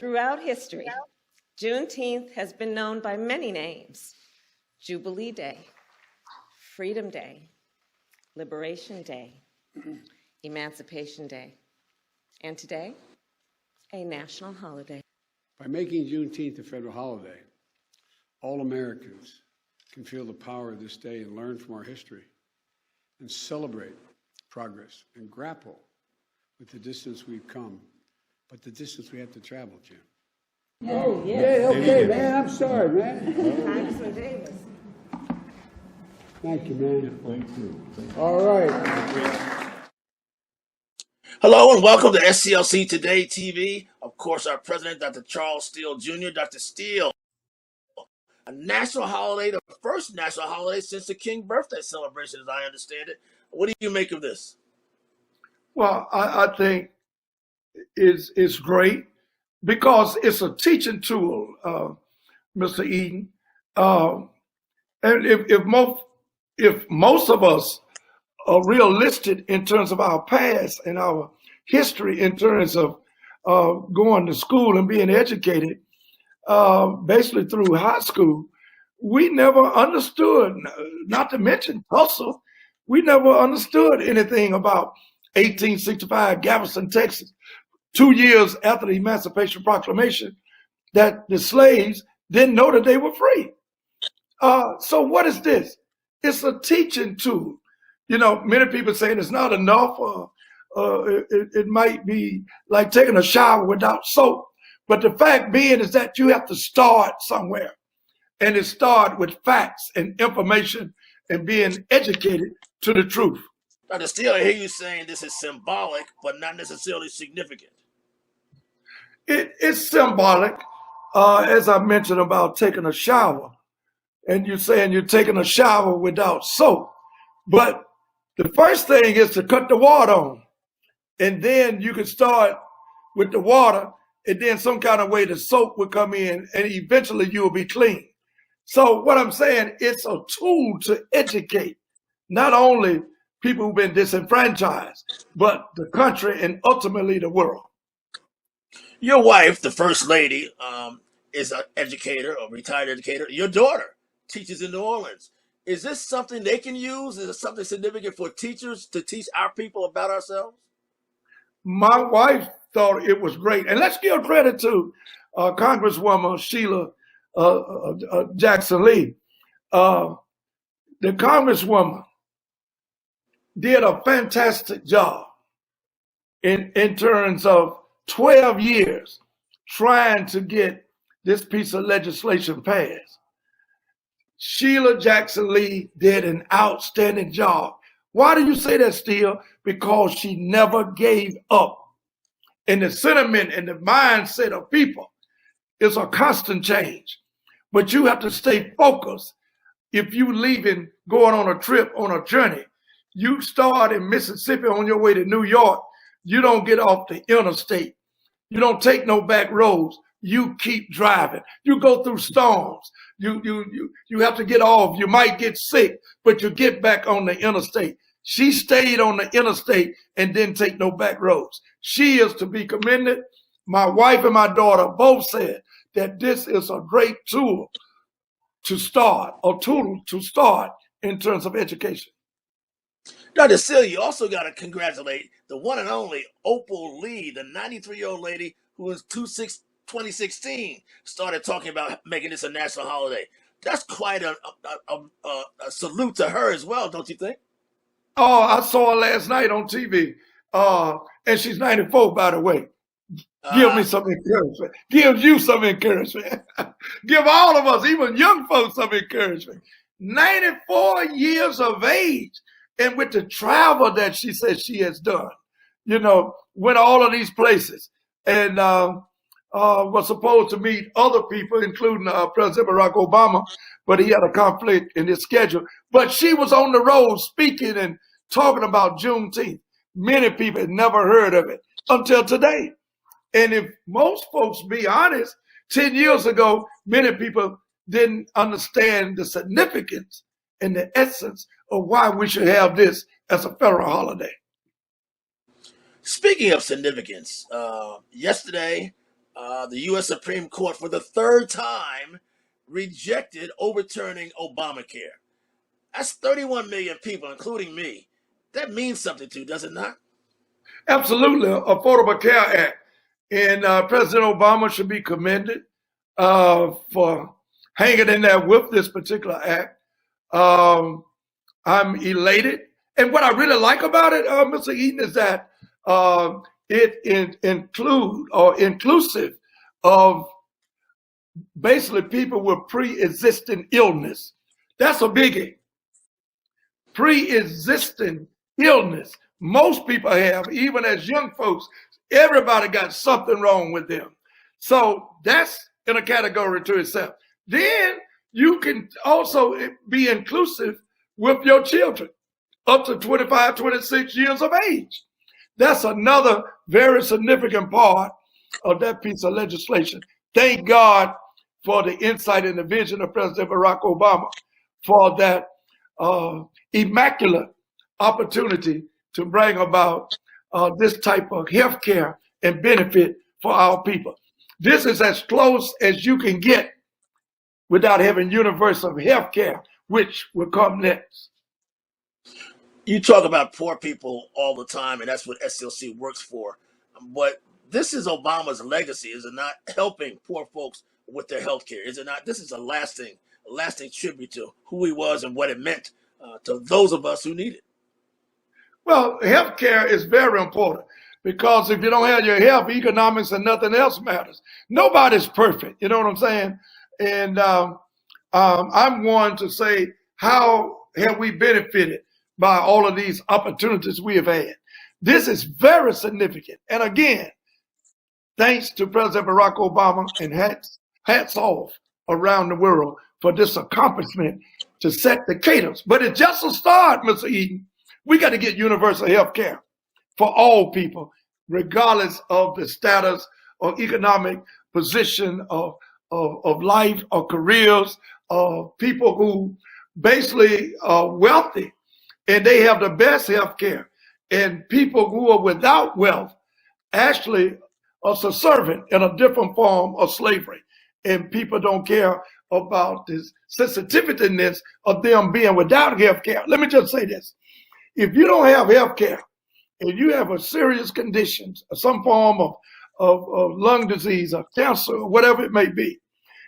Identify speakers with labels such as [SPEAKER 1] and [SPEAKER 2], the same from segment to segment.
[SPEAKER 1] throughout history, Juneteenth has been known by many names: Jubilee Day, Freedom Day, Liberation Day, Emancipation Day, and today, a national holiday.
[SPEAKER 2] By making Juneteenth a federal holiday, all Americans can feel the power of this day and learn from our history and celebrate progress and grapple with the distance we've come, but the distance we have to travel, Jim.
[SPEAKER 1] Oh, yes.
[SPEAKER 2] Yeah, okay, man. I'm sorry, man.
[SPEAKER 1] Congressman Davis.
[SPEAKER 2] Thank you, man. Thank you. All right.
[SPEAKER 3] Hello and welcome to SCLC Today TV. Of course, our president, Dr. Charles Steele Jr. Dr. Steele, a national holiday, the first national holiday since the King birthday celebration, as I understand it. What do you make of this?
[SPEAKER 4] Well, I think it's great because it's a teaching tool, Mr. Eden. And if most of us are realistic in terms of our past and our history in terms of going to school and being educated, basically through high school, we never understood, not to mention tussle, we never understood anything about 1865, Galveston, Texas, 2 years after the Emancipation Proclamation, that the slaves didn't know that they were free. So what is this? It's a teaching tool. You know, many people saying it's not enough. It might be like taking a shower without soap. But the fact being is that you have to start somewhere. And it starts with facts and information and being educated to the truth.
[SPEAKER 3] Dr. Steele, I hear you saying this is symbolic, but not necessarily significant.
[SPEAKER 4] It's symbolic, as I mentioned about taking a shower. And you're saying you're taking a shower without soap. But the first thing is to cut the water on. And then you can start with the water, and then some kind of way the soap will come in, and eventually you will be clean. So what I'm saying, it's a tool to educate not only people who've been disenfranchised, but the country and ultimately the world.
[SPEAKER 3] Your wife, the First Lady, is an educator, a retired educator. Your daughter teaches in New Orleans. Is this something they can use? Is it something significant for teachers to teach our people about ourselves?
[SPEAKER 4] My wife thought it was great. And let's give credit to Congresswoman Sheila Jackson Lee. The Congresswoman did a fantastic job in terms of 12 years trying to get this piece of legislation passed. Sheila Jackson Lee did an outstanding job. Why do you say that, Steele? Because she never gave up. And the sentiment and the mindset of people is a constant change. But you have to stay focused. If you leaving, going on a trip, on a journey, you start in Mississippi on your way to New York, you don't get off the interstate. You don't take no back roads. You keep driving. You go through storms. You have to get off. You might get sick, but you get back on the interstate. She stayed on the interstate and didn't take no back roads. She is to be commended. My wife and my daughter both said that this is a great tool to start, in terms of education.
[SPEAKER 3] Dr. Steele, you also got to congratulate the one and only Opal Lee, the 93-year-old lady who in 2016 started talking about making this a national holiday. That's quite a salute to her as well, don't you think?
[SPEAKER 4] Oh, I saw her last night on TV. And she's 94, by the way. Give me some encouragement. Give you some encouragement. Give all of us, even young folks, some encouragement. 94 years of age. And with the travel that she says she has done, you know, went all of these places and was supposed to meet other people, including President Barack Obama, but he had a conflict in his schedule. But she was on the road speaking and talking about Juneteenth. Many people had never heard of it until today. And if most folks be honest, 10 years ago, many people didn't understand the significance and the essence of why we should have this as a federal holiday.
[SPEAKER 3] Speaking of significance, yesterday, The U.S. Supreme Court, for the third time, rejected overturning Obamacare. That's 31 million people, including me. That means something to you, does it not?
[SPEAKER 4] Absolutely. Affordable Care Act. And President Obama should be commended for hanging in there with this particular act. I'm elated. And what I really like about it, Mr. Eaton, is that it inclusive of basically people with pre-existing illness. That's a biggie. Pre-existing illness. Most people have, even as young folks, everybody got something wrong with them. So that's in a category to itself. Then you can also be inclusive with your children up to 25, 26 years of age. That's another very significant part of that piece of legislation. Thank God for the insight and the vision of President Barack Obama for that immaculate opportunity to bring about this type of health care and benefit for our people. This is as close as you can get without having universal health care, which will come next.
[SPEAKER 3] You talk about poor people all the time, and that's what SCLC works for. But this is Obama's legacy, is it not? Helping poor folks with their health care, is it not? This is a lasting tribute to who he was and what it meant to those of us who need it.
[SPEAKER 4] Well, health care is very important because if you don't have your health, economics and nothing else matters. Nobody's perfect, you know what I'm saying? And I'm one to say, how have we benefited by all of these opportunities we have had? This is very significant. And again, thanks to President Barack Obama, and hats off around the world for this accomplishment to set the cadence. But it's just a start, Mr. Eden. We got to get universal health care for all people, regardless of the status or economic position of life or careers, of people who basically are wealthy and they have the best health care, and people who are without wealth actually are subservient in a different form of slavery. And people don't care about this sensitiveness of them being without health care. Let me just say this. If you don't have health care and you have a serious condition, some form of lung disease or cancer or whatever it may be,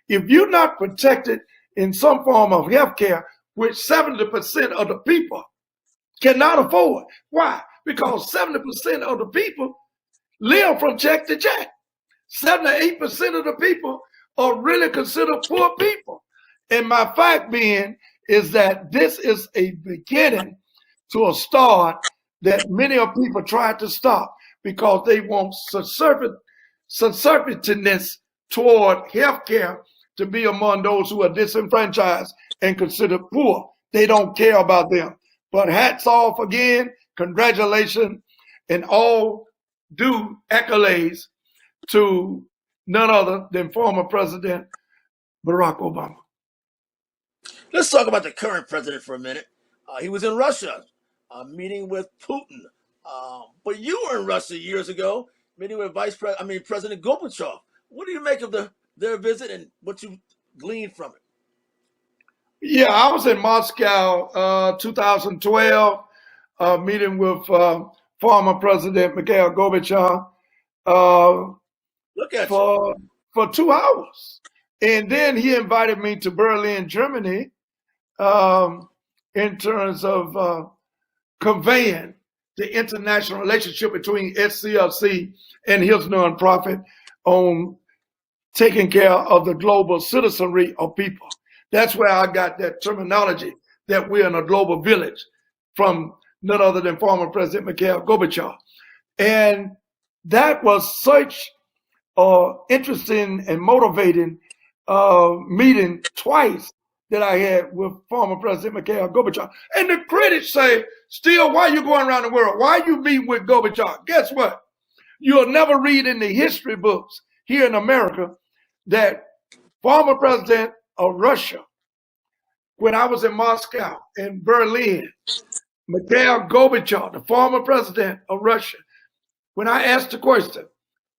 [SPEAKER 4] if you're not protected in some form of health care, which 70% of the people cannot afford. Why? Because 70% of the people live from check to check. 78% of the people are really considered poor people. And my fact being is that this is a beginning to a start that many of people tried to stop because they want subservientness toward healthcare to be among those who are disenfranchised and considered poor. They don't care about them. But hats off again, congratulations, and all due accolades to none other than former President Barack Obama.
[SPEAKER 3] Let's talk about the current president for a minute. He was in Russia, meeting with Putin. But you were in Russia years ago, meeting with President Gorbachev. What do you make of their visit and what you gleaned from it?
[SPEAKER 4] Yeah, I was in Moscow 2012, meeting with former President Mikhail Gorbachev
[SPEAKER 3] Look at
[SPEAKER 4] for 2 hours. And then he invited me to Berlin, Germany, in terms of conveying the international relationship between SCLC and his nonprofit on taking care of the global citizenry of people. That's where I got that terminology that we're in a global village from none other than former President Mikhail Gorbachev. And that was such an interesting and motivating meeting twice that I had with former President Mikhail Gorbachev. And the critics say, Steele, why are you going around the world? Why are you meeting with Gorbachev? Guess what? You'll never read in the history books here in America that former president of Russia, when I was in Moscow and Berlin, Mikhail Gorbachev, the former president of Russia, when I asked the question,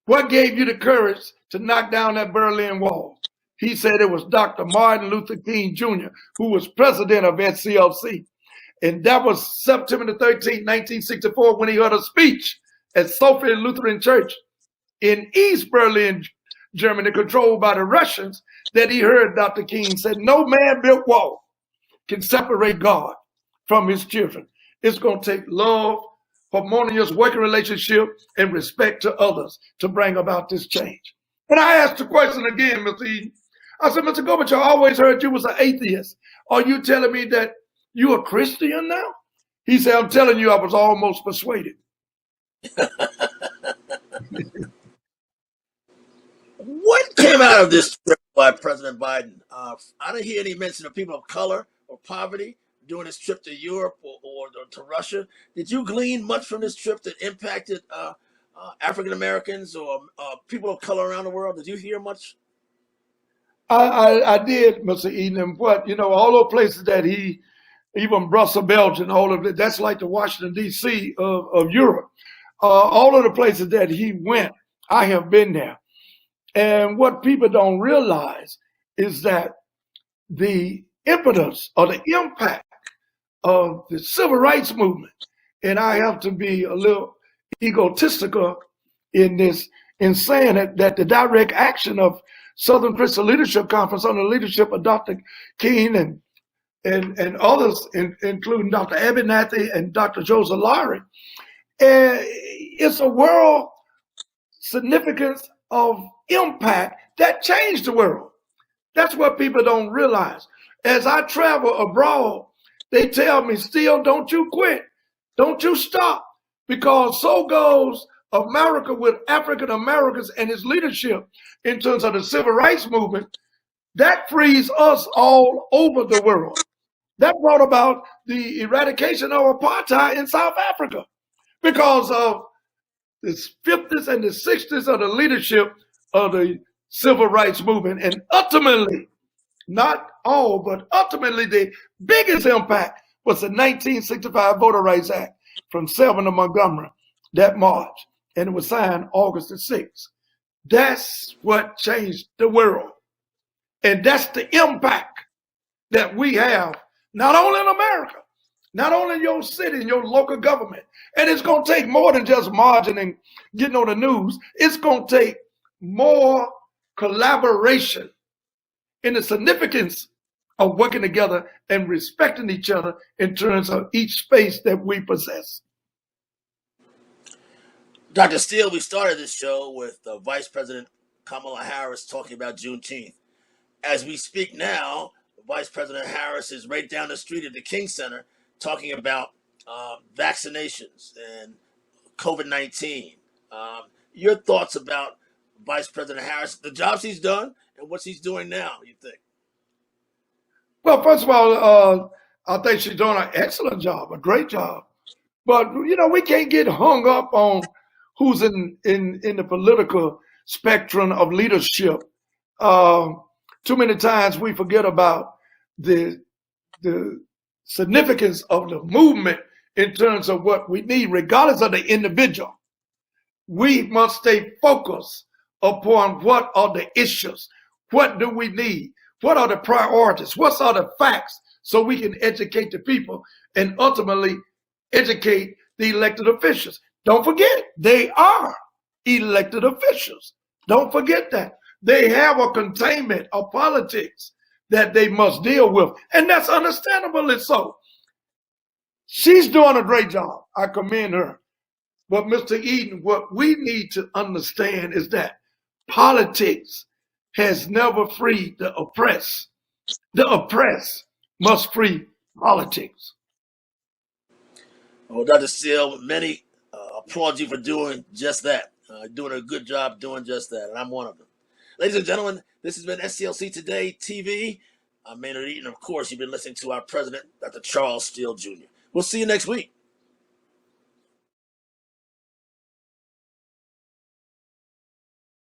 [SPEAKER 4] What gave you the courage to knock down that Berlin Wall? He said it was Dr. Martin Luther King Jr., who was president of SCLC. And that was September the 13th, 1964, when he heard a speech at Sophia Lutheran Church in East Berlin, Germany, controlled by the Russians, that he heard Dr. King said, no man-built wall can separate God from his children. It's going to take love, harmonious working relationship, and respect to others to bring about this change. And I asked the question again, Mr. Eden. I said, Mr. Gorbachev, I always heard you was an atheist. Are you telling me that you're a Christian now? He said, I'm telling you, I was almost persuaded.
[SPEAKER 3] What came out of this trip by President Biden? I didn't hear any mention of people of color or poverty during this trip to Europe or to Russia. Did you glean much from this trip that impacted African Americans or people of color around the world? Did you hear much?
[SPEAKER 4] I did, Mr. Eden, but all those places that he, even Brussels, Belgium, all of it, that's like the Washington, D.C. of Europe. All of the places that he went, I have been there. And what people don't realize is that the impetus or the impact of the civil rights movement, and I have to be a little egotistical in this, in saying that the direct action of Southern Christian Leadership Conference under the leadership of Dr. King and others, including Dr. Abernathy and Dr. Joseph Lowry, it's a world significance of impact that changed the world. That's what people don't realize. As I travel abroad, they tell me, Steele, don't you quit. Don't you stop. Because so goes America with African Americans and its leadership in terms of the civil rights movement. That frees us all over the world. That brought about the eradication of apartheid in South Africa because of the 50s and the 60s of the leadership of the civil rights movement. And ultimately, not all, but ultimately the biggest impact was the 1965 Voter Rights Act from Selma to Montgomery, that March. And it was signed August the 6th. That's what changed the world. And that's the impact that we have, not only in America, not only in your city, in your local government. And it's going to take more than just marching and getting on the news. It's going to take more collaboration in the significance of working together and respecting each other in terms of each space that we possess.
[SPEAKER 3] Dr. Steele, we started this show with Vice President Kamala Harris talking about Juneteenth. As we speak now, Vice President Harris is right down the street at the King Center talking about vaccinations and COVID-19. Your thoughts about Vice President Harris, the jobs he's done and what she's doing now, you think?
[SPEAKER 4] Well, first of all, I think she's doing an excellent job, a great job. But, we can't get hung up on who's in the political spectrum of leadership. Too many times we forget about the significance of the movement in terms of what we need, regardless of the individual. We must stay focused upon what are the issues. What do we need? What are the priorities? What are the facts so we can educate the people and ultimately educate the elected officials? Don't forget, they are elected officials. Don't forget that. They have a containment of politics that they must deal with. And that's understandably so. She's doing a great job. I commend her. But Mr. Eden, what we need to understand is that politics has never freed the oppressed. The oppressed must free politics.
[SPEAKER 3] Well, Dr. Steele, many applaud you for doing just that, doing a good job doing just that, and I'm one of them. Ladies and gentlemen, this has been SCLC Today TV. I'm Maynard Eaton. Of course, you've been listening to our president, Dr. Charles Steele Jr. We'll see you next week.